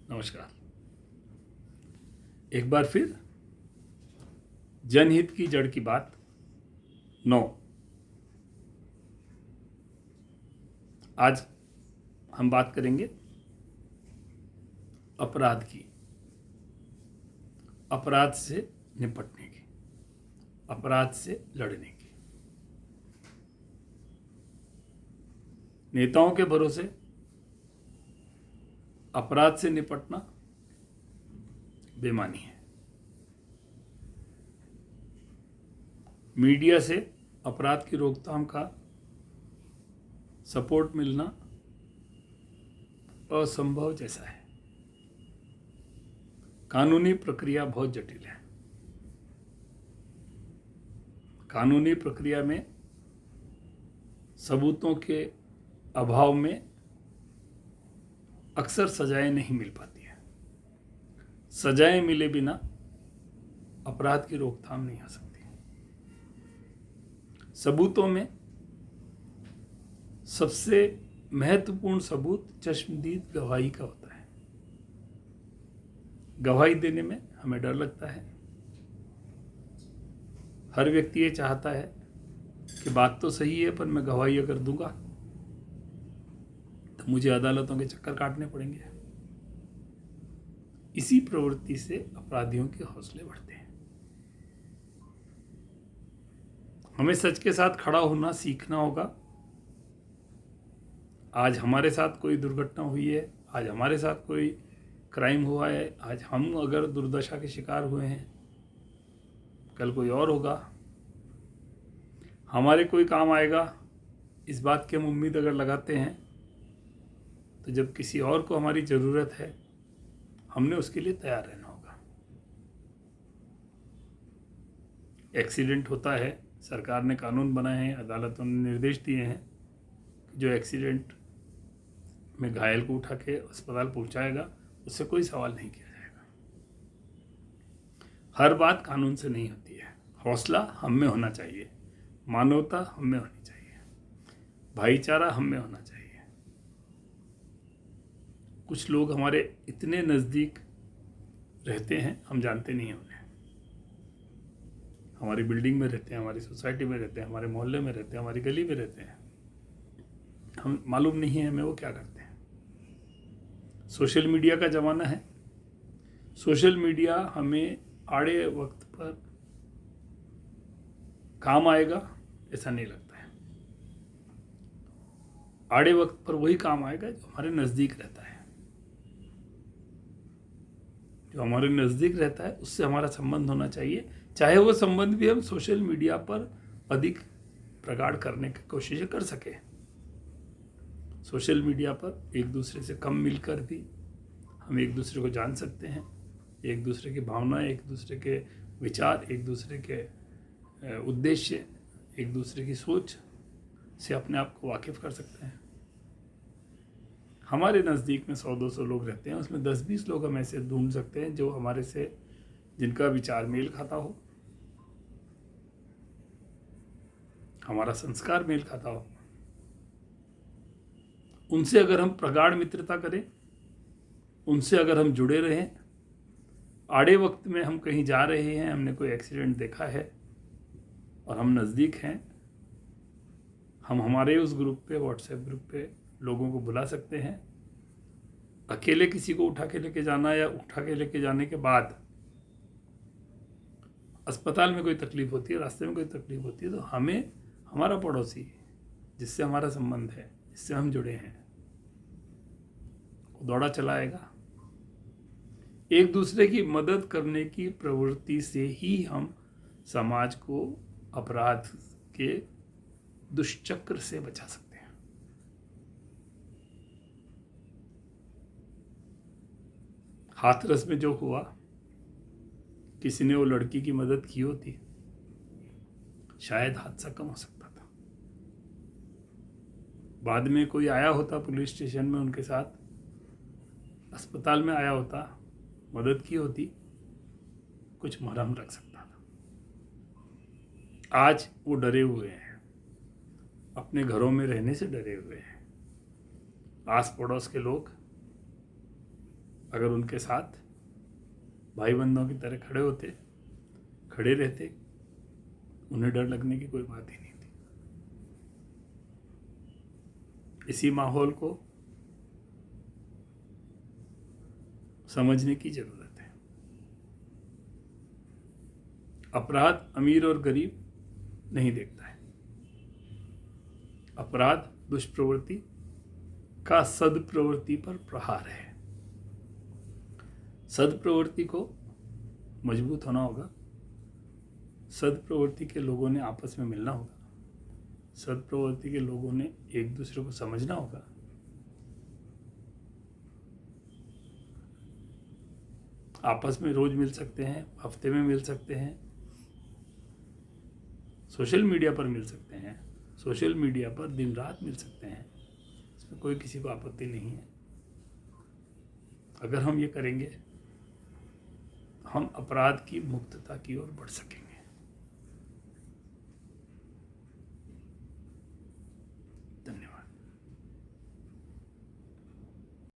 नमस्कार। एक बार फिर जनहित की जड़ की बात 9। आज हम बात करेंगे अपराध की, अपराध से निपटने की, अपराध से लड़ने की। नेताओं के भरोसे अपराध से निपटना बेईमानी है। मीडिया से अपराध की रोकथाम का सपोर्ट मिलना असंभव जैसा है। कानूनी प्रक्रिया बहुत जटिल है। कानूनी प्रक्रिया में सबूतों के अभाव में अक्सर सजाएं नहीं मिल पाती है। सजाएं मिले बिना अपराध की रोकथाम नहीं हो सकती। सबूतों में सबसे महत्वपूर्ण सबूत चश्मदीद गवाही का होता है। गवाही देने में हमें डर लगता है। हर व्यक्ति ये चाहता है कि बात तो सही है, पर मैं गवाही अगर दूंगा तो मुझे अदालतों के चक्कर काटने पड़ेंगे। इसी प्रवृत्ति से अपराधियों के हौसले बढ़ते हैं। हमें सच के साथ खड़ा होना सीखना होगा। आज हमारे साथ कोई दुर्घटना हुई है, आज हमारे साथ कोई क्राइम हुआ है, आज हम अगर दुर्दशा के शिकार हुए हैं, कल कोई और होगा। हमारे कोई काम आएगा, इस बात की हम उम्मीद अगर लगाते हैं, तो जब किसी और को हमारी ज़रूरत है, हमने उसके लिए तैयार रहना होगा। एक्सीडेंट होता है, सरकार ने कानून बनाए हैं, अदालतों ने निर्देश दिए हैं कि जो एक्सीडेंट में घायल को उठा के अस्पताल पहुंचाएगा, उससे कोई सवाल नहीं किया जाएगा। हर बात कानून से नहीं होती है। हौसला हम में होना चाहिए, मानवता हम में होनी चाहिए, भाईचारा हम में होना चाहिए। कुछ लोग हमारे इतने नज़दीक रहते हैं, हम जानते नहीं हैं उन्हें। हमारी बिल्डिंग में रहते हैं, हमारी सोसाइटी में रहते हैं, हमारे मोहल्ले में रहते हैं, हमारी गली में रहते हैं। हम मालूम नहीं है हमें वो क्या करते हैं। सोशल मीडिया का ज़माना है। सोशल मीडिया हमें आड़े वक्त पर काम आएगा ऐसा नहीं लगता है। आड़े वक्त पर वही काम आएगा जो हमारे नज़दीक रहता है। जो हमारे नज़दीक रहता है उससे हमारा संबंध होना चाहिए, चाहे वो संबंध भी हम सोशल मीडिया पर अधिक प्रगाढ़ करने की कोशिश कर सके। सोशल मीडिया पर एक दूसरे से कम मिलकर भी हम एक दूसरे को जान सकते हैं। एक दूसरे की भावनाएं, एक दूसरे के विचार, एक दूसरे के उद्देश्य, एक दूसरे की सोच से अपने आप को वाकिफ कर सकते हैं। हमारे नज़दीक में 100-200 लोग रहते हैं, उसमें 10-20 लोग हम ऐसे ढूंढ सकते हैं जो हमारे से, जिनका विचार मेल खाता हो, हमारा संस्कार मेल खाता हो। उनसे अगर हम प्रगाढ़ मित्रता करें, उनसे अगर हम जुड़े रहें, आड़े वक्त में हम कहीं जा रहे हैं, हमने कोई एक्सीडेंट देखा है और हम नज़दीक हैं, हम हमारे उस ग्रुप पे, व्हाट्सएप ग्रुप पे लोगों को बुला सकते हैं। अकेले किसी को उठा के लेके जाना या उठा के लेके जाने के बाद अस्पताल में कोई तकलीफ होती है, रास्ते में कोई तकलीफ होती है, तो हमें हमारा पड़ोसी जिससे हमारा संबंध है, जिससे हम जुड़े हैं, वो दौड़ा चलाएगा। एक दूसरे की मदद करने की प्रवृत्ति से ही हम समाज को अपराध के दुष्चक्र से बचा सकते हैं। हाथरस में जो हुआ, किसी ने वो लड़की की मदद की होती, शायद हादसा कम हो सकता था। बाद में कोई आया होता पुलिस स्टेशन में, उनके साथ अस्पताल में आया होता, मदद की होती, कुछ मरहम रख सकता था। आज वो डरे हुए हैं, अपने घरों में रहने से डरे हुए हैं। आस पड़ोस के लोग अगर उनके साथ भाई बंधुओं की तरह खड़े रहते, उन्हें डर लगने की कोई बात ही नहीं थी। इसी माहौल को समझने की जरूरत है। अपराध अमीर और गरीब नहीं देखता है। अपराध दुष्प्रवृत्ति का सद्प्रवृत्ति पर प्रहार है। सद्प्रवृत्ति को मजबूत होना होगा। सद्प्रवृत्ति के लोगों ने आपस में मिलना होगा। सद्प्रवृत्ति के लोगों ने एक दूसरे को समझना होगा। आपस में रोज मिल सकते हैं, हफ्ते में मिल सकते हैं, सोशल मीडिया पर मिल सकते हैं, सोशल मीडिया पर दिन रात मिल सकते हैं, इसमें कोई किसी को आपत्ति नहीं है। अगर हम ये करेंगे, हम अपराध की मुक्तता की ओर बढ़ सकेंगे।